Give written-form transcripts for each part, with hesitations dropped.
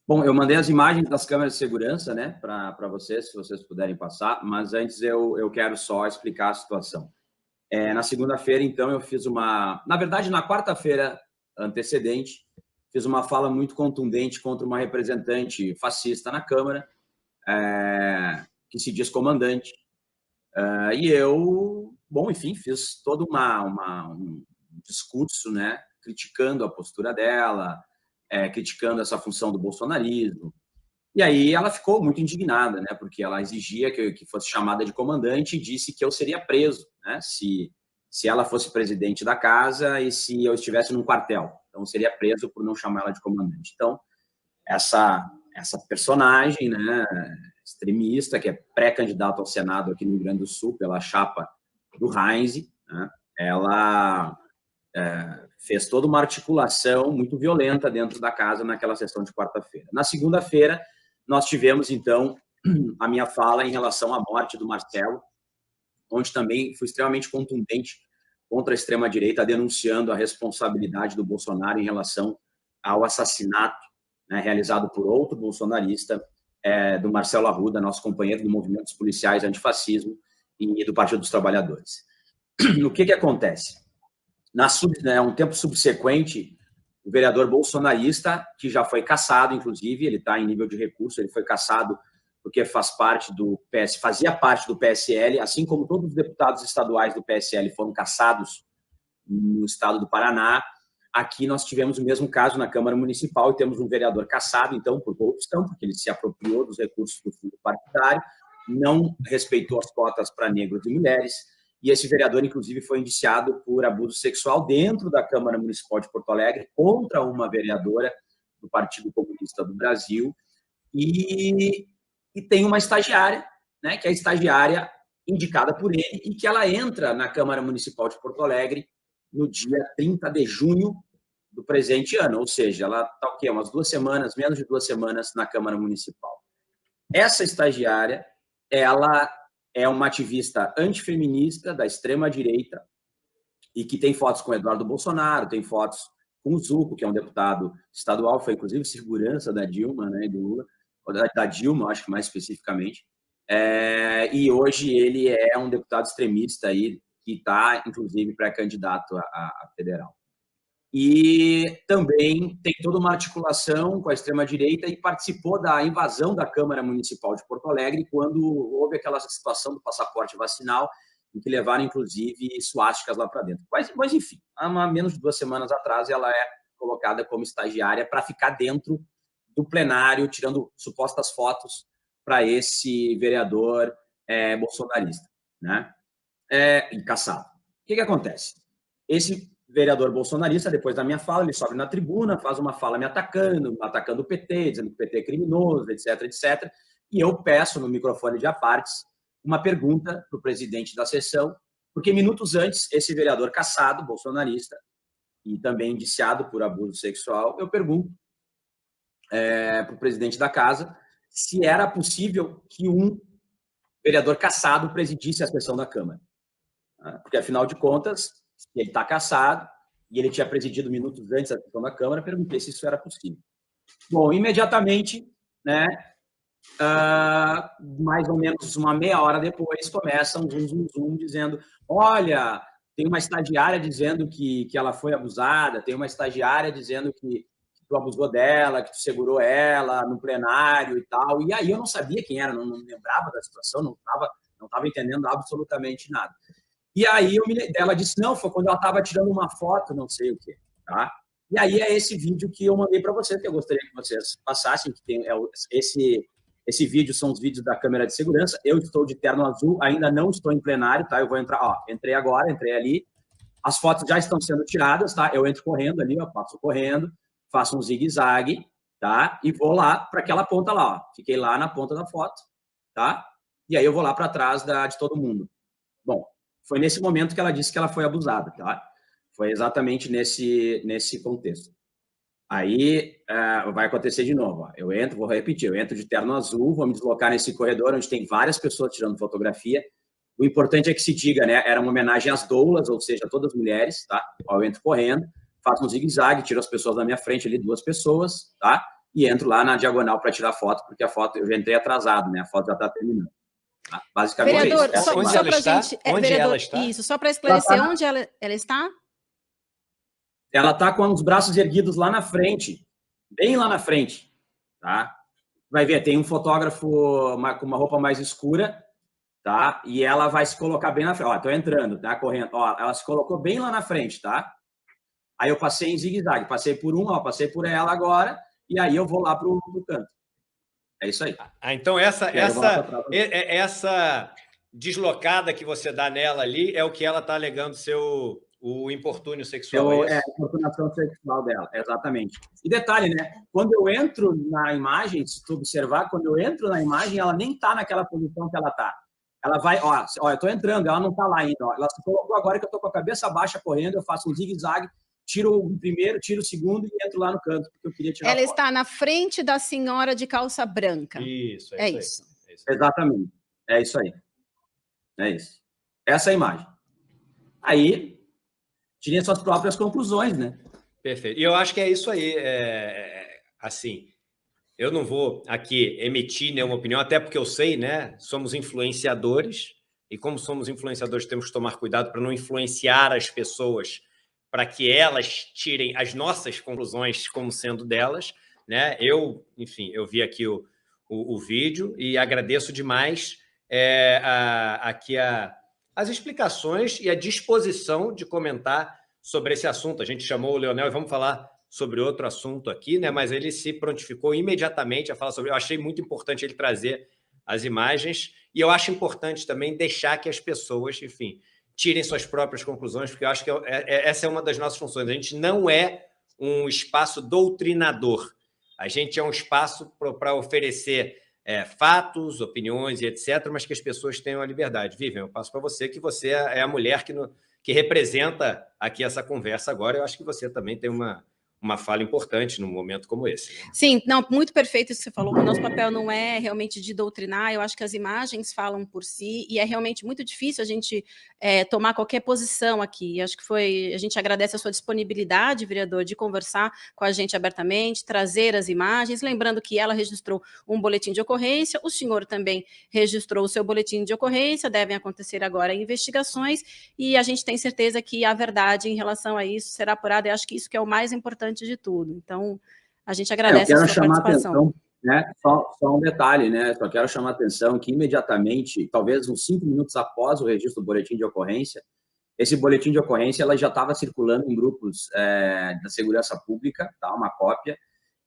Bom, eu mandei as imagens das câmeras de segurança, né, para vocês, se vocês puderem passar, mas antes eu quero só explicar a situação. Na segunda-feira, então, eu fiz na verdade, na quarta-feira antecedente, fiz uma fala muito contundente contra uma representante fascista na Câmara, que se diz comandante. E eu, bom, enfim, fiz todo um discurso, né, criticando a postura dela, criticando essa função do bolsonarismo. E aí ela ficou muito indignada, né, porque ela exigia que fosse chamada de comandante e disse que eu seria preso, né, se ela fosse presidente da casa e se eu estivesse num quartel. Então, eu seria preso por não chamar ela de comandante. Então, essa personagem, né, extremista, que é pré-candidato ao Senado aqui no Rio Grande do Sul, pela chapa do Heinz, né, ela fez toda uma articulação muito violenta dentro da casa naquela sessão de quarta-feira. Na segunda-feira, nós tivemos, então, a minha fala em relação à morte do Marcelo, onde também fui extremamente contundente contra a extrema-direita, denunciando a responsabilidade do Bolsonaro em relação ao assassinato, né, realizado por outro bolsonarista, do Marcelo Arruda, nosso companheiro do Movimento dos Policiais Antifascismo e do Partido dos Trabalhadores. O que acontece? Um tempo subsequente, o vereador bolsonarista, que já foi cassado, inclusive, ele está em nível de recurso, ele foi cassado porque fazia parte do PSL, assim como todos os deputados estaduais do PSL foram cassados no estado do Paraná. Aqui nós tivemos o mesmo caso na Câmara Municipal e temos um vereador cassado, então, por corrupção, porque ele se apropriou dos recursos do fundo partidário, não respeitou as cotas para negros e mulheres, e esse vereador, inclusive, foi indiciado por abuso sexual dentro da Câmara Municipal de Porto Alegre contra uma vereadora do Partido Comunista do Brasil, e tem uma estagiária, né, que é a estagiária indicada por ele e que ela entra na Câmara Municipal de Porto Alegre no dia 30 de junho do presente ano, ou seja, ela está o quê? Umas 2 semanas, menos de 2 semanas na Câmara Municipal. Essa estagiária, ela é uma ativista antifeminista da extrema-direita e que tem fotos com o Eduardo Bolsonaro, tem fotos com o Zucco, que é um deputado estadual, foi inclusive segurança da Dilma, né, do Lula, da Dilma, acho que mais especificamente, e hoje ele é um deputado extremista aí, que está, inclusive, pré-candidato a federal. E também tem toda uma articulação com a extrema-direita e participou da invasão da Câmara Municipal de Porto Alegre quando houve aquela situação do passaporte vacinal, em que levaram, inclusive, suásticas lá para dentro. Mas, enfim, há menos de 2 semanas atrás, ela é colocada como estagiária para ficar dentro do plenário, tirando supostas fotos para esse vereador bolsonarista, né? E caçado. O que acontece? Esse vereador bolsonarista, depois da minha fala, ele sobe na tribuna, faz uma fala me atacando o PT, dizendo que o PT é criminoso, etc, etc. E eu peço, no microfone de apartes, uma pergunta para o presidente da sessão, porque minutos antes, esse vereador caçado, bolsonarista, e também indiciado por abuso sexual, eu pergunto para o presidente da casa se era possível que um vereador cassado presidisse a sessão da Câmara. Porque, afinal de contas, ele está cassado e ele tinha presidido minutos antes da sessão da Câmara, perguntei se isso era possível. Bom, imediatamente, né, mais ou menos uma meia hora depois, começa um zum, dizendo, olha, tem uma estagiária dizendo que ela foi abusada, tem uma estagiária dizendo que tu abusou dela, que tu segurou ela no plenário e tal. E aí eu não sabia quem era, não lembrava da situação, não estava entendendo absolutamente nada. E aí ela disse, não, foi quando ela estava tirando uma foto, não sei o quê. Tá? E aí é esse vídeo que eu mandei para vocês, que eu gostaria que vocês passassem, que tem, esse vídeo são os vídeos da câmera de segurança. Eu estou de terno azul, ainda não estou em plenário, tá? Eu vou entrar, ó, entrei agora, entrei ali. As fotos já estão sendo tiradas, tá? Eu entro correndo ali, ó, passo correndo, faço um zigue-zague, tá? E vou lá para aquela ponta lá, ó. Fiquei lá na ponta da foto, tá? E aí eu vou lá para trás de todo mundo. Bom, foi nesse momento que ela disse que ela foi abusada, tá? Foi exatamente nesse contexto. Aí vai acontecer de novo. Ó. Eu entro, vou repetir, eu entro de terno azul, vou me deslocar nesse corredor onde tem várias pessoas tirando fotografia. O importante é que se diga, né? Era uma homenagem às doulas, ou seja, todas as mulheres, tá? Ó, eu entro correndo, faço um zigue-zague, tiro as pessoas da minha frente ali, 2 pessoas, tá? e entro lá na diagonal para tirar foto, porque a foto, eu já entrei atrasado, né? A foto já está terminando. Tá? Basicamente vereador, isso. Só para a gente... Onde vereador, ela está? Isso, só para esclarecer, onde ela está? Ela está com os braços erguidos lá na frente, bem lá na frente, tá? Vai ver, tem um fotógrafo com uma roupa mais escura, tá? E ela vai se colocar bem na frente. Ó, tô entrando, tá? Correndo. Ó, ela se colocou bem lá na frente, tá? Aí eu passei em zigue-zague, passei por uma, ó, passei por ela agora, e aí eu vou lá pro canto. É isso aí. Então essa deslocada que você dá nela ali é o que ela está alegando ser o importúnio sexual, é isso? É, a importunação sexual dela, exatamente. E detalhe, né? Quando eu entro na imagem, se tu observar, quando eu entro na imagem, ela nem tá naquela posição que ela tá. Ela vai, ó, eu tô entrando, ela não tá lá ainda, ó. Ela se colocou agora que eu tô com a cabeça baixa correndo, eu faço um zigue-zague, tiro o primeiro, tiro o segundo e entro lá no canto, porque eu queria tirar Ela foto. está na frente da senhora de calça branca. Isso, é isso. Exatamente. É isso aí. É isso. Essa é a imagem. Aí, tirem suas próprias conclusões, né? Perfeito. E eu acho que é isso aí. Assim, eu não vou aqui emitir nenhuma opinião, até porque eu sei, né? Somos influenciadores, e como somos influenciadores, temos que tomar cuidado para não influenciar as pessoas para que elas tirem as nossas conclusões como sendo delas, né? Enfim, eu vi aqui o vídeo e agradeço demais aqui as explicações e a disposição de comentar sobre esse assunto. A gente chamou o Leonel e vamos falar sobre outro assunto aqui, né? Mas ele se prontificou imediatamente a falar sobre... Eu achei muito importante ele trazer as imagens e eu acho importante também deixar que as pessoas, enfim, tirem suas próprias conclusões, porque eu acho que essa é uma das nossas funções. A gente não é um espaço doutrinador. A gente é um espaço para oferecer fatos, opiniões e etc., mas que as pessoas tenham a liberdade. Vivian, eu passo para você que você é a mulher que representa aqui essa conversa agora. Eu acho que você também tem uma fala importante num momento como esse. Né? Sim, não, muito perfeito isso que você falou. O nosso papel não é realmente de doutrinar, eu acho que as imagens falam por si, e é realmente muito difícil a gente tomar qualquer posição aqui. Acho que a gente agradece a sua disponibilidade, vereador, de conversar com a gente abertamente, trazer as imagens, lembrando que ela registrou um boletim de ocorrência, o senhor também registrou o seu boletim de ocorrência, devem acontecer agora investigações, e a gente tem certeza que a verdade em relação a isso será apurada, e acho que isso que é o mais importante de tudo. Então, a gente agradece a sua participação. Atenção, né? Só um detalhe, né? Só quero chamar a atenção que imediatamente, talvez uns 5 minutos após o registro do boletim de ocorrência, esse boletim de ocorrência ela já estava circulando em grupos da segurança pública, tá? Uma cópia,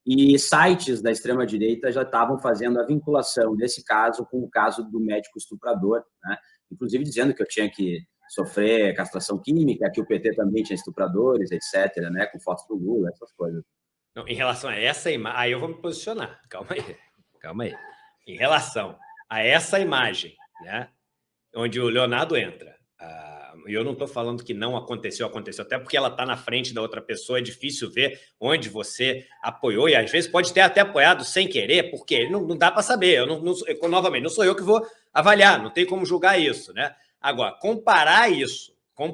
e sites da extrema-direita já estavam fazendo a vinculação desse caso com o caso do médico estuprador, né? Inclusive dizendo que eu tinha que sofrer castração química, que o PT também tinha estupradores, etc., né? Com fotos do Lula, essas coisas. Não, em relação a essa imagem, aí eu vou me posicionar. Calma aí. Em relação a essa imagem, né? Onde o Leonardo entra. E eu não estou falando que não aconteceu, até porque ela está na frente da outra pessoa, é difícil ver onde você apoiou, e às vezes pode ter até apoiado sem querer, porque não dá para saber. Novamente, não sou eu que vou avaliar, não tem como julgar isso, né? Agora, comparar isso com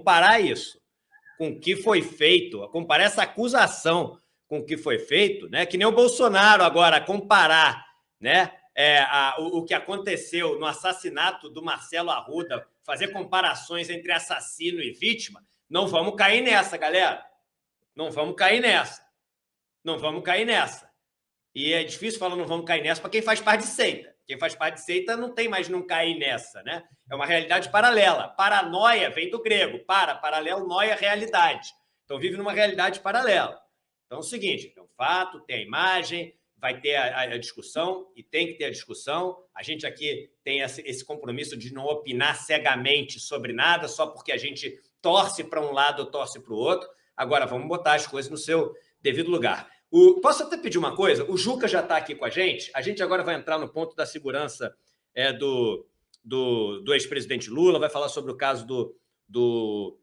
o que foi feito, comparar essa acusação com o que foi feito, né? Que nem o Bolsonaro agora comparar, né? O que aconteceu no assassinato do Marcelo Arruda, fazer comparações entre assassino e vítima, não vamos cair nessa, galera. Não vamos cair nessa. E é difícil falar não vamos cair nessa para quem faz parte de seita. Quem faz parte de seita não tem mais não cair nessa, né? É uma realidade paralela. Paranoia vem do grego. Paralelo, noia, realidade. Então vive numa realidade paralela. Então é o seguinte, tem um fato, tem a imagem, vai ter a discussão, e tem que ter a discussão. A gente aqui tem esse compromisso de não opinar cegamente sobre nada, só porque a gente torce para um lado ou torce para o outro. Agora, vamos botar as coisas no seu devido lugar. Posso até pedir uma coisa? O Juca já está aqui com a gente agora vai entrar no ponto da segurança do ex-presidente Lula, vai falar sobre o caso do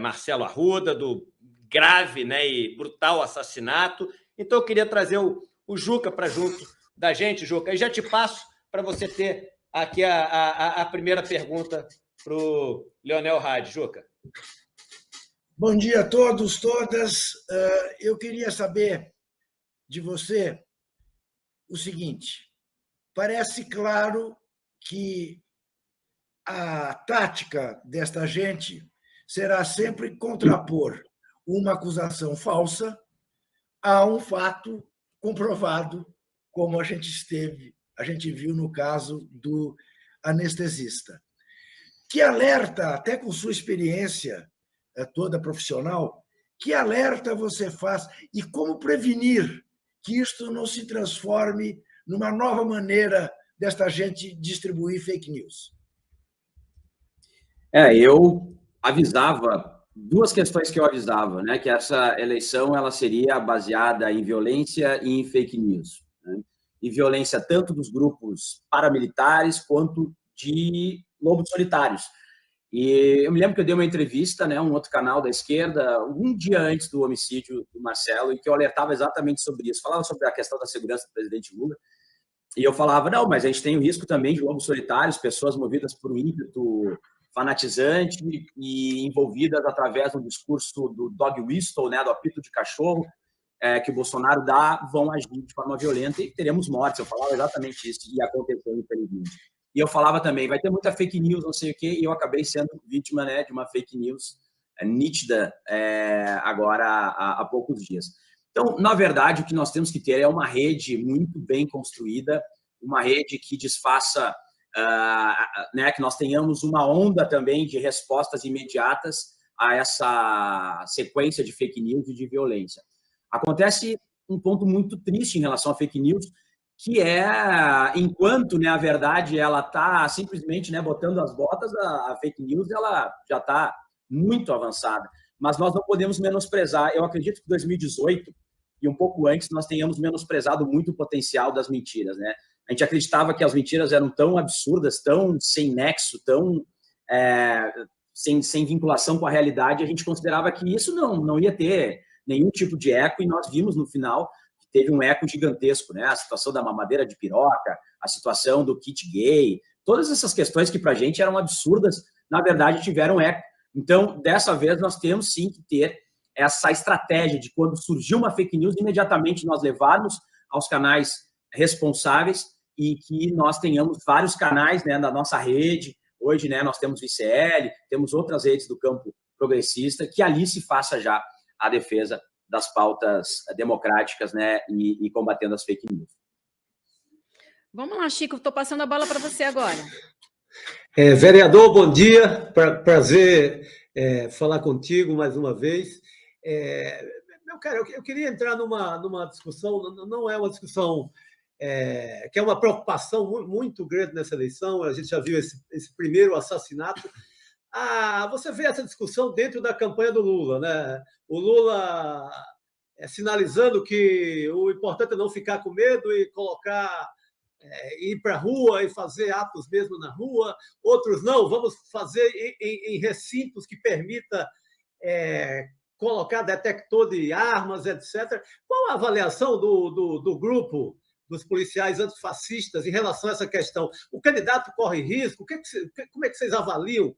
Marcelo Arruda, do grave, né, e brutal assassinato. Então, eu queria trazer o Juca para junto da gente, Juca, e já te passo para você ter aqui a primeira pergunta para o Leonel Hadi. Juca. Bom dia a todos, todas. Eu queria saber de você o seguinte: parece claro que a tática desta gente será sempre contrapor uma acusação falsa a um fato comprovado, como a gente viu no caso do anestesista. Que alerta, até com sua experiência toda profissional, que alerta você faz e como prevenir que isto não se transforme numa nova maneira desta gente distribuir fake news? Eu avisava, duas questões que eu avisava, né? Que essa eleição ela seria baseada em violência e em fake news, né? E violência tanto dos grupos paramilitares quanto de lobos solitários. E eu me lembro que eu dei uma entrevista, né, um outro canal da esquerda, um dia antes do homicídio do Marcelo, e que eu alertava exatamente sobre isso. Falava sobre a questão da segurança do presidente Lula, e eu falava, não, mas a gente tem o risco também de lobos solitários, pessoas movidas por um ímpeto fanatizante e envolvidas através do discurso do dog whistle, né, do apito de cachorro, que o Bolsonaro dá, vão agir de forma violenta e teremos mortes. Eu falava exatamente isso e aconteceu, infelizmente. E eu falava também, vai ter muita fake news, não sei o quê, e eu acabei sendo vítima, né, de uma fake news nítida agora há poucos dias. Então, na verdade, o que nós temos que ter é uma rede muito bem construída, uma rede que desfaça, né, que nós tenhamos uma onda também de respostas imediatas a essa sequência de fake news e de violência. Acontece um ponto muito triste em relação a fake news, que enquanto, né, a verdade ela está simplesmente, né, botando as botas, a fake news ela já está muito avançada. Mas nós não podemos menosprezar. Eu acredito que 2018 e um pouco antes nós tenhamos menosprezado muito o potencial das mentiras, né? A gente acreditava que as mentiras eram tão absurdas, tão sem nexo, tão sem vinculação com a realidade. A gente considerava que isso não ia ter nenhum tipo de eco, e nós vimos no final que teve um eco gigantesco, né? A situação da mamadeira de piroca, a situação do kit gay, todas essas questões que para a gente eram absurdas, na verdade tiveram eco. Então, dessa vez, nós temos sim que ter essa estratégia de quando surgiu uma fake news, imediatamente nós levarmos aos canais responsáveis e que nós tenhamos vários canais, né, na nossa rede. Hoje, né, nós temos o ICL, temos outras redes do campo progressista, que ali se faça já a defesa das pautas democráticas, né, e combatendo as fake news. Vamos lá, Chico, estou passando a bola para você agora. Vereador, bom dia, prazer falar contigo mais uma vez. Meu cara, eu queria entrar numa discussão, não é uma discussão que é uma preocupação muito grande nessa eleição. A gente já viu esse primeiro assassinato. Você vê essa discussão dentro da campanha do Lula, né? O Lula sinalizando que o importante é não ficar com medo e ir para a rua e fazer atos mesmo na rua. Outros não, vamos fazer em recintos que permita colocar detector de armas, etc. Qual a avaliação do grupo dos policiais antifascistas em relação a essa questão? O candidato corre risco? Como é que vocês avaliam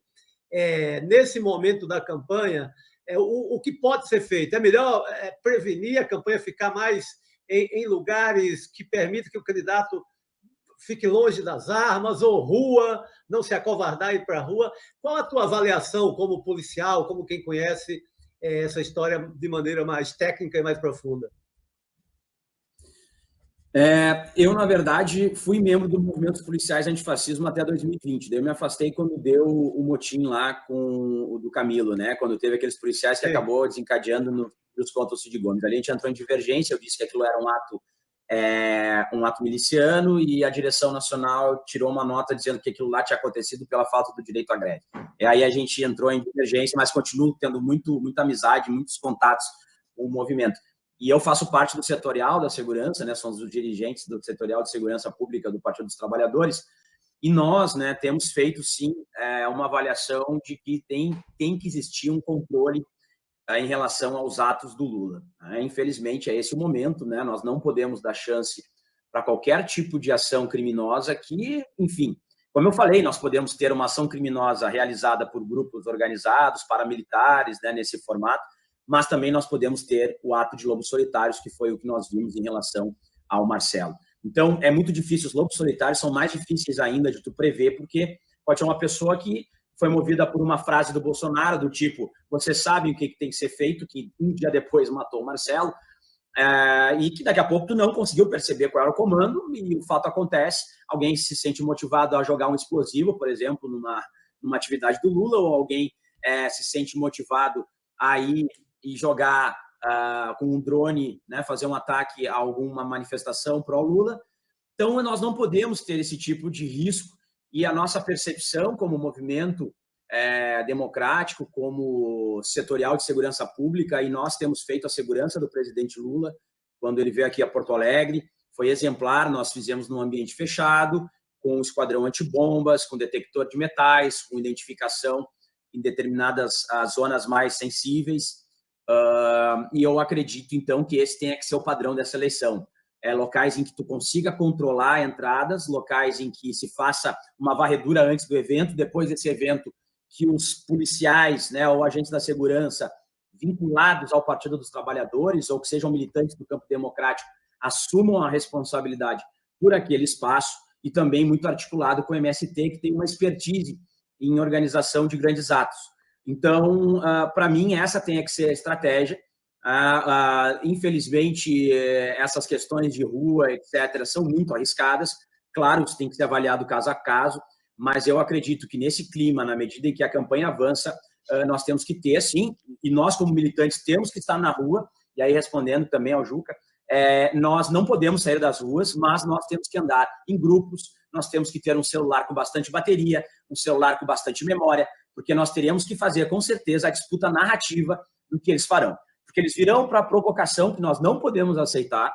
nesse momento da campanha o que pode ser feito? É melhor prevenir a campanha, ficar mais em lugares que permitam que o candidato fique longe das armas, ou rua, não se acovardar e ir para a rua? Qual a tua avaliação como policial, como quem conhece essa história de maneira mais técnica e mais profunda? Eu, na verdade, fui membro do movimento policiais antifascismo até 2020. Daí eu me afastei quando deu o motim lá com o do Camilo, né? Quando teve aqueles policiais que acabou desencadeando nos contra o Cid Gomes. Ali a gente entrou em divergência, eu disse que aquilo era um ato miliciano, e a direção nacional tirou uma nota dizendo que aquilo lá tinha acontecido pela falta do direito à greve. E aí a gente entrou em divergência, mas continuo tendo muita amizade, muitos contatos com o movimento. E eu faço parte do setorial da segurança, né? Somos os dirigentes do setorial de segurança pública do Partido dos Trabalhadores, e nós, né, temos feito, sim, uma avaliação de que tem que existir um controle em relação aos atos do Lula. Infelizmente, é esse o momento, né? Nós não podemos dar chance para qualquer tipo de ação criminosa que, enfim, como eu falei, nós podemos ter uma ação criminosa realizada por grupos organizados, paramilitares, né, nesse formato, mas também nós podemos ter o ato de lobos solitários, que foi o que nós vimos em relação ao Marcelo. Então, é muito difícil, os lobos solitários são mais difíceis ainda de tu prever, porque pode ser uma pessoa que foi movida por uma frase do Bolsonaro, do tipo, você sabe o que tem que ser feito, que um dia depois matou o Marcelo, e que daqui a pouco tu não conseguiu perceber qual era o comando, e o fato acontece, alguém se sente motivado a jogar um explosivo, por exemplo, numa atividade do Lula, ou alguém se sente motivado a ir e jogar com um drone, né, fazer um ataque a alguma manifestação pró-Lula. Então, nós não podemos ter esse tipo de risco, e a nossa percepção como movimento democrático, como setorial de segurança pública, e nós temos feito a segurança do presidente Lula, quando ele veio aqui a Porto Alegre, foi exemplar, nós fizemos num ambiente fechado, com um esquadrão antibombas, com detector de metais, com identificação em determinadas zonas mais sensíveis, e eu acredito, então, que esse tenha que ser o padrão dessa eleição. Locais em que tu consiga controlar entradas, locais em que se faça uma varredura antes do evento, depois desse evento, que os policiais, né, ou agentes da segurança vinculados ao Partido dos Trabalhadores, ou que sejam militantes do campo democrático, assumam a responsabilidade por aquele espaço, e também muito articulado com o MST, que tem uma expertise em organização de grandes atos. Então, para mim, essa tem que ser a estratégia. Infelizmente, essas questões de rua, etc., são muito arriscadas. Claro, isso tem que ser avaliado caso a caso, mas eu acredito que nesse clima, na medida em que a campanha avança, nós temos que ter, sim, e nós, como militantes, temos que estar na rua, e aí respondendo também ao Juca, nós não podemos sair das ruas, mas nós temos que andar em grupos, nós temos que ter um celular com bastante bateria, um celular com bastante memória, porque nós teremos que fazer, com certeza, a disputa narrativa do que eles farão. Porque eles virão para a provocação, que nós não podemos aceitar,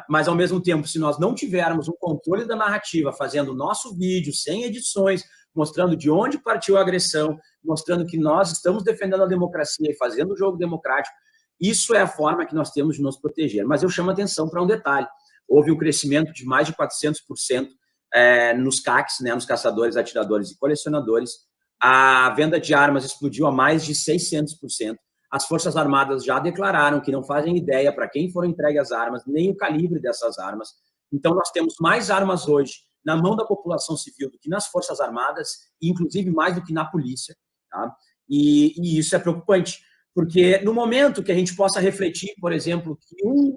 mas, ao mesmo tempo, se nós não tivermos um controle da narrativa, fazendo o nosso vídeo, sem edições, mostrando de onde partiu a agressão, mostrando que nós estamos defendendo a democracia e fazendo o jogo democrático, isso é a forma que nós temos de nos proteger. Mas eu chamo a atenção para um detalhe. Houve um crescimento de mais de 400% nos CACs, né, nos caçadores, atiradores e colecionadores. A venda de armas explodiu a mais de 600%. As Forças Armadas já declararam que não fazem ideia para quem foram entregues as armas, nem o calibre dessas armas. Então, nós temos mais armas hoje na mão da população civil do que nas Forças Armadas, inclusive mais do que na polícia. Tá? E isso é preocupante, porque no momento que a gente possa refletir, por exemplo, que um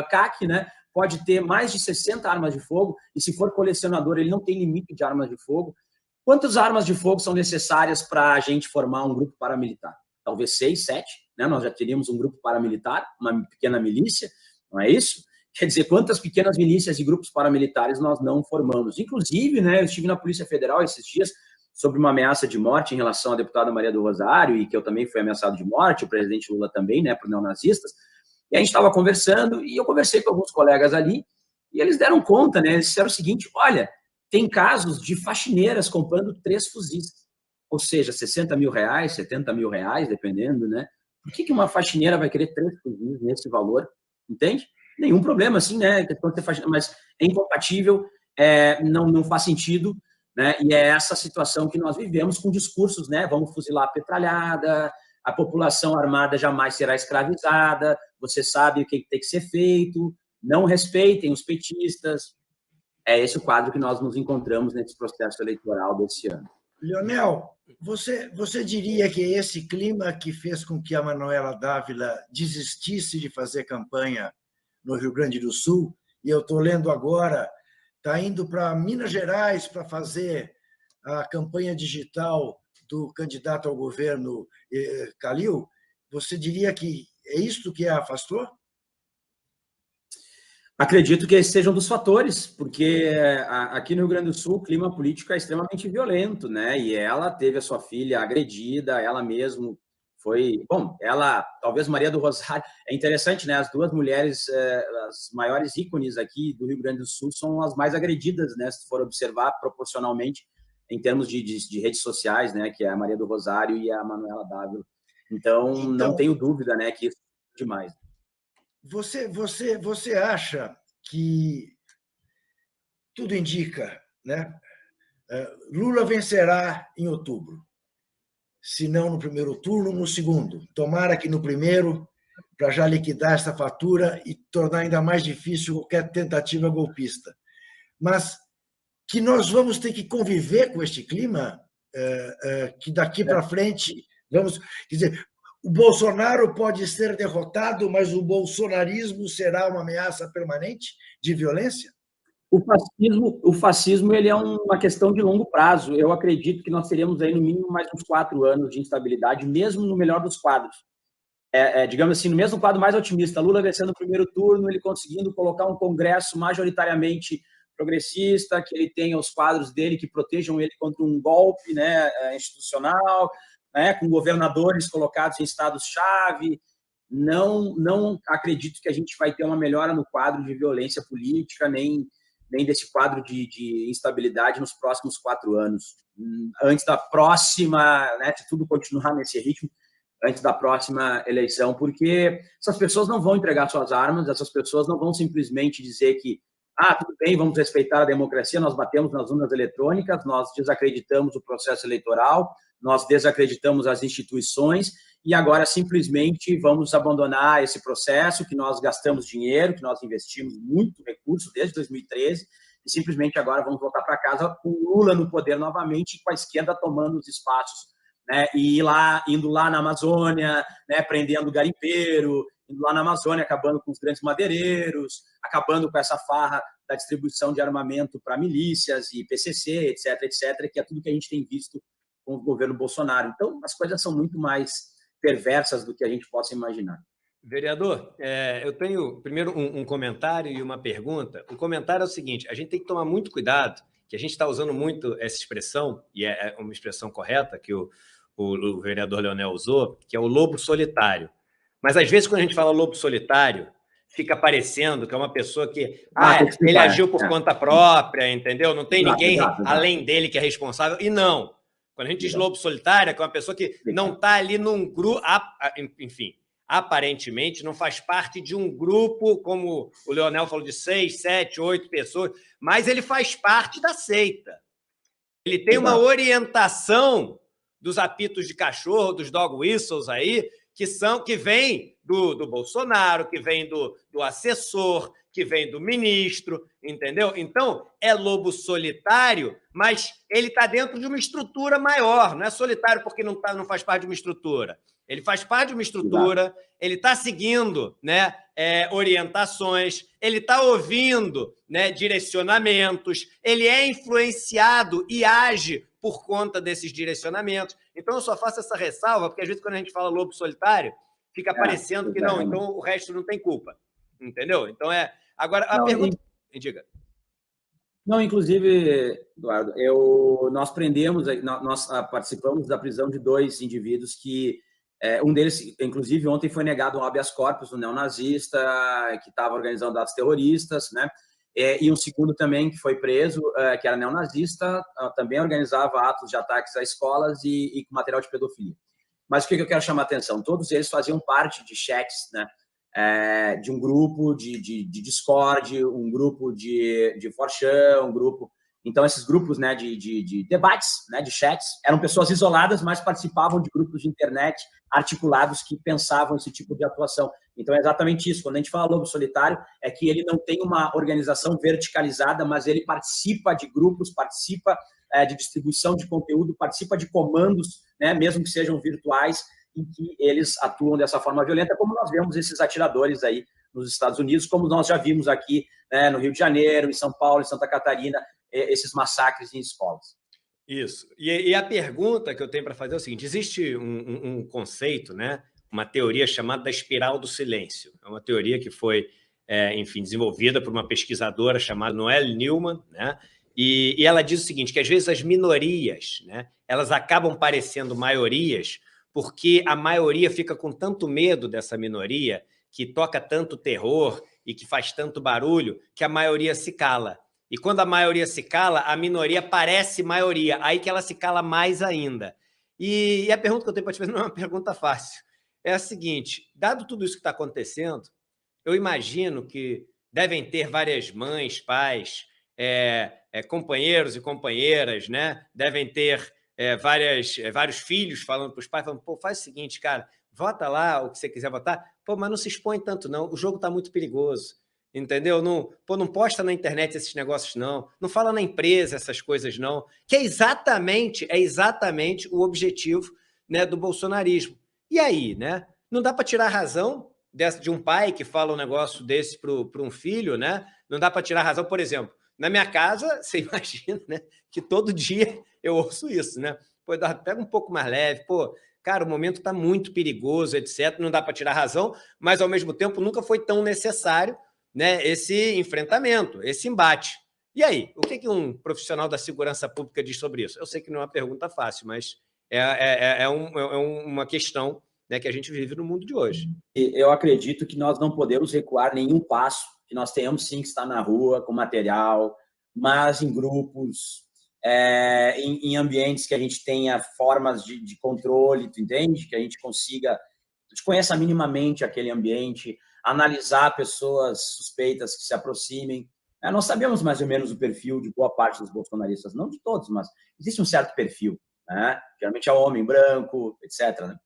CAC, né, pode ter mais de 60 armas de fogo, e se for colecionador, ele não tem limite de armas de fogo, quantas armas de fogo são necessárias para a gente formar um grupo paramilitar? Talvez 6, 7, né? Nós já teríamos um grupo paramilitar, uma pequena milícia, não é isso? Quer dizer, quantas pequenas milícias e grupos paramilitares nós não formamos? Inclusive, né, eu estive na Polícia Federal esses dias sobre uma ameaça de morte em relação à deputada Maria do Rosário, e que eu também fui ameaçado de morte, o presidente Lula também, né, por neonazistas, e a gente estava conversando, e eu conversei com alguns colegas ali, e eles deram conta, né, eles disseram o seguinte, olha, tem casos de faxineiras comprando 3 fuzis, ou seja, 60 mil reais, 70 mil reais, dependendo, né? Por que uma faxineira vai querer 3 fuzis nesse valor? Entende? Nenhum problema, assim, né? Mas é incompatível, não faz sentido, né? E é essa situação que nós vivemos com discursos, né? Vamos fuzilar a petralhada, a população armada jamais será escravizada, você sabe o que tem que ser feito, não respeitem os petistas. É esse o quadro que nós nos encontramos nesse processo eleitoral desse ano. Leonel, você diria que é esse clima que fez com que a Manuela Dávila desistisse de fazer campanha no Rio Grande do Sul, e eu estou lendo agora, está indo para Minas Gerais para fazer a campanha digital do candidato ao governo Calil, você diria que é isto que a afastou? Acredito que esse seja um dos fatores, porque aqui no Rio Grande do Sul o clima político é extremamente violento, né? E ela teve a sua filha agredida, ela mesmo foi... Bom, ela, talvez Maria do Rosário... É interessante, né? As duas mulheres, as maiores ícones aqui do Rio Grande do Sul são as mais agredidas, né? Se for observar proporcionalmente em termos de redes sociais, né? Que é a Maria do Rosário e a Manuela Dávila. Então, não tenho dúvida, né? Que isso é demais. Você acha que tudo indica, né? Lula vencerá em outubro, se não no primeiro turno, no segundo. Tomara que no primeiro para já liquidar essa fatura e tornar ainda mais difícil qualquer tentativa golpista. Mas que nós vamos ter que conviver com este clima, que daqui para frente vamos... Quer dizer, o Bolsonaro pode ser derrotado, mas o bolsonarismo será uma ameaça permanente de violência? O fascismo ele é uma questão de longo prazo. Eu acredito que nós teremos aí, no mínimo, mais uns 4 anos de instabilidade, mesmo no melhor dos quadros. Digamos assim, no mesmo quadro mais otimista, Lula vencendo o primeiro turno, ele conseguindo colocar um Congresso majoritariamente progressista, que ele tenha os quadros dele que protejam ele contra um golpe, né, institucional, né, com governadores colocados em estados-chave. Não acredito que a gente vai ter uma melhora no quadro de violência política, nem desse quadro de instabilidade nos próximos 4 anos. Antes da próxima, né, se tudo continuar nesse ritmo, antes da próxima eleição, porque essas pessoas não vão entregar suas armas, essas pessoas não vão simplesmente dizer que tudo bem, vamos respeitar a democracia, nós batemos nas urnas eletrônicas, nós desacreditamos o processo eleitoral, nós desacreditamos as instituições e agora simplesmente vamos abandonar esse processo que nós gastamos dinheiro, que nós investimos muito recurso desde 2013 e simplesmente agora vamos voltar para casa com o Lula no poder novamente e com a esquerda tomando os espaços, né, e indo lá na Amazônia, né, prendendo garimpeiro, indo lá na Amazônia, acabando com os grandes madeireiros, acabando com essa farra da distribuição de armamento para milícias e PCC, etc., que é tudo que a gente tem visto com o governo Bolsonaro. Então, as coisas são muito mais perversas do que a gente possa imaginar. Vereador, eu tenho primeiro um comentário e uma pergunta. O comentário é o seguinte: a gente tem que tomar muito cuidado, que a gente está usando muito essa expressão, e é uma expressão correta que o vereador Leonel usou, que é o lobo solitário. Mas, às vezes, quando a gente fala lobo solitário, fica parecendo que é uma pessoa que ele agiu por conta própria, entendeu? Não tem ninguém além dele que é responsável. E não. Quando a gente diz lobo solitário, é que é uma pessoa que não está ali num grupo, enfim, aparentemente não faz parte de um grupo, como o Leonel falou, de 6, 7, 8 pessoas, mas ele faz parte da seita. Ele tem uma orientação dos apitos de cachorro, dos dog whistles aí, que vem do Bolsonaro, que vem do assessor, que vem do ministro, entendeu? Então, é lobo solitário, mas ele está dentro de uma estrutura maior, não é solitário porque não faz parte de uma estrutura. Ele faz parte de uma estrutura, ele está seguindo, né, orientações, ele está ouvindo, né, direcionamentos, ele é influenciado e age por conta desses direcionamentos. Então, eu só faço essa ressalva, porque às vezes quando a gente fala lobo solitário, fica parecendo que não, então o resto não tem culpa. Entendeu? Então, Agora, a pergunta... Diga. Não, inclusive, Eduardo, nós participamos da prisão de 2 indivíduos que um deles, inclusive, ontem foi negado um habeas corpus, um neonazista que estava organizando atos terroristas, né? E um segundo também que foi preso, que era neonazista, também organizava atos de ataques a escolas e com material de pedofilia. Mas o que eu quero chamar a atenção? Todos eles faziam parte de chats, né? De um grupo de Discord, um grupo de 4chan, um grupo... Então, esses grupos, né, de debates, né, de chats, eram pessoas isoladas, mas participavam de grupos de internet articulados que pensavam esse tipo de atuação. Então, é exatamente isso. Quando a gente fala lobo solitário, é que ele não tem uma organização verticalizada, mas ele participa de grupos, participa de distribuição de conteúdo, participa de comandos, né, mesmo que sejam virtuais, em que eles atuam dessa forma violenta, como nós vemos esses atiradores aí nos Estados Unidos, como nós já vimos aqui, né, no Rio de Janeiro, em São Paulo, em Santa Catarina, esses massacres em escolas. Isso. E a pergunta que eu tenho para fazer é o seguinte: existe um conceito, né, uma teoria chamada da espiral do silêncio. É uma teoria que foi, enfim, desenvolvida por uma pesquisadora chamada Noelle Neumann, né, e ela diz o seguinte, que às vezes as minorias, né, elas acabam parecendo maiorias porque a maioria fica com tanto medo dessa minoria, que toca tanto terror e que faz tanto barulho, que a maioria se cala. E quando a maioria se cala, a minoria parece maioria, aí que ela se cala mais ainda. E a pergunta que eu tenho para te fazer não é uma pergunta fácil. É a seguinte: dado tudo isso que está acontecendo, eu imagino que devem ter várias mães, pais, companheiros e companheiras, né? Devem ter vários filhos falando para os pais, falando, pô, faz o seguinte, cara, vota lá o que você quiser votar, pô, mas não se expõe tanto não, o jogo está muito perigoso, entendeu? Não, pô, não posta na internet esses negócios não, não fala na empresa essas coisas não, que é exatamente o objetivo, né, do bolsonarismo. E aí, né? Não dá para tirar a razão de um pai que fala um negócio desse para um filho, né? Não dá para tirar a razão, por exemplo, na minha casa, você imagina, né, que todo dia eu ouço isso, né? Pô, pega um pouco mais leve, pô, cara, o momento está muito perigoso, etc. Não dá para tirar a razão, mas, ao mesmo tempo, nunca foi tão necessário, né, esse enfrentamento, esse embate. E aí, o que um profissional da segurança pública diz sobre isso? Eu sei que não é uma pergunta fácil, mas é uma questão, né, que a gente vive no mundo de hoje. Eu acredito que nós não podemos recuar nenhum passo, que nós tenhamos sim que estar na rua com material, mas em grupos, em ambientes que a gente tenha formas de controle, tu entende? Que a gente consiga, tu conheça minimamente aquele ambiente, analisar pessoas suspeitas que se aproximem. Nós sabemos mais ou menos o perfil de boa parte dos bolsonaristas, não de todos, mas existe um certo perfil, né? Geralmente é homem branco, etc., né?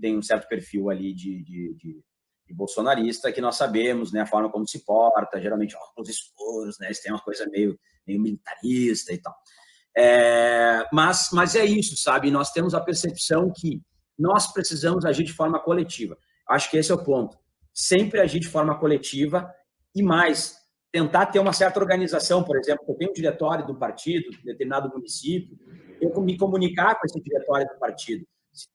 Tem um certo perfil ali de bolsonarista que nós sabemos, né, a forma como se porta, geralmente óculos escuros, né, eles têm uma coisa meio militarista e tal. Mas é isso, sabe? Nós temos a percepção que nós precisamos agir de forma coletiva. Acho que esse é o ponto. Sempre agir de forma coletiva e mais, tentar ter uma certa organização. Por exemplo, eu tenho um diretório do partido, de determinado município, eu me comunicar com esse diretório do partido.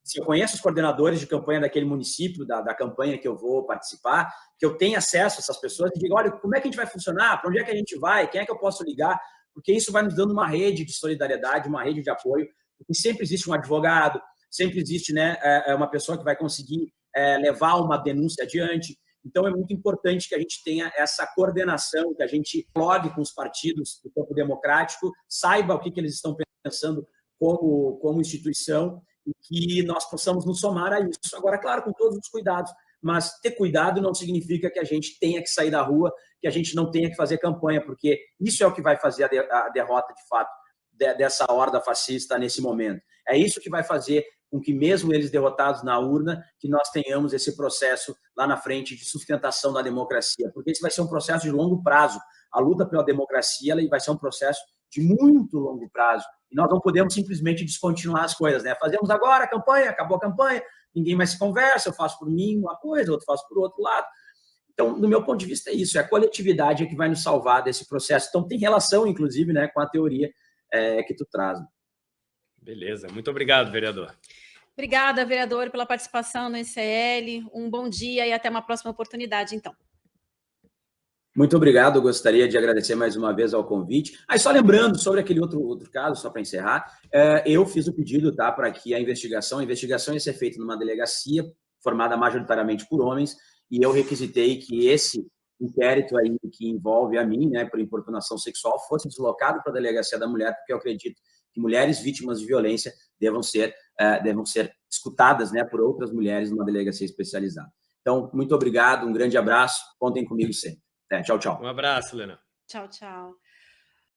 Se eu conheço os coordenadores de campanha daquele município, da campanha que eu vou participar, que eu tenha acesso a essas pessoas e digo, olha, como é que a gente vai funcionar? Para onde é que a gente vai? Quem é que eu posso ligar? Porque isso vai nos dando uma rede de solidariedade, uma rede de apoio, porque sempre existe um advogado, sempre existe, né, uma pessoa que vai conseguir levar uma denúncia adiante. Então, é muito importante que a gente tenha essa coordenação, que a gente dialogue com os partidos do campo democrático, saiba o que eles estão pensando como instituição, e que nós possamos nos somar a isso. Agora, claro, com todos os cuidados, mas ter cuidado não significa que a gente tenha que sair da rua, que a gente não tenha que fazer campanha, porque isso é o que vai fazer a derrota, de fato, dessa horda fascista nesse momento. É isso que vai fazer com que, mesmo eles derrotados na urna, que nós tenhamos esse processo lá na frente de sustentação da democracia, porque esse vai ser um processo de longo prazo. A luta pela democracia ela vai ser um processo de muito longo prazo. E nós não podemos simplesmente descontinuar as coisas, né? Fazemos agora a campanha, acabou a campanha, ninguém mais se conversa, eu faço por mim uma coisa, outro faço por outro lado. Então, do meu ponto de vista, é isso, é a coletividade que vai nos salvar desse processo. Então, tem relação, inclusive, né, com a teoria que tu traz. Beleza, muito obrigado, vereador. Obrigada, vereador, pela participação no ICL. Um bom dia e até uma próxima oportunidade, então. Muito obrigado, eu gostaria de agradecer mais uma vez ao convite. Só lembrando sobre aquele outro caso, só para encerrar, eu fiz o pedido, tá, para que a investigação ia ser feita numa delegacia formada majoritariamente por homens, e eu requisitei que esse inquérito aí que envolve a mim, né, por importunação sexual, fosse deslocado para a delegacia da mulher, porque eu acredito que mulheres vítimas de violência devam ser escutadas, né, por outras mulheres numa delegacia especializada. Então, muito obrigado, um grande abraço, contem comigo sempre. Tchau, tchau. Um abraço, Lena. Tchau, tchau.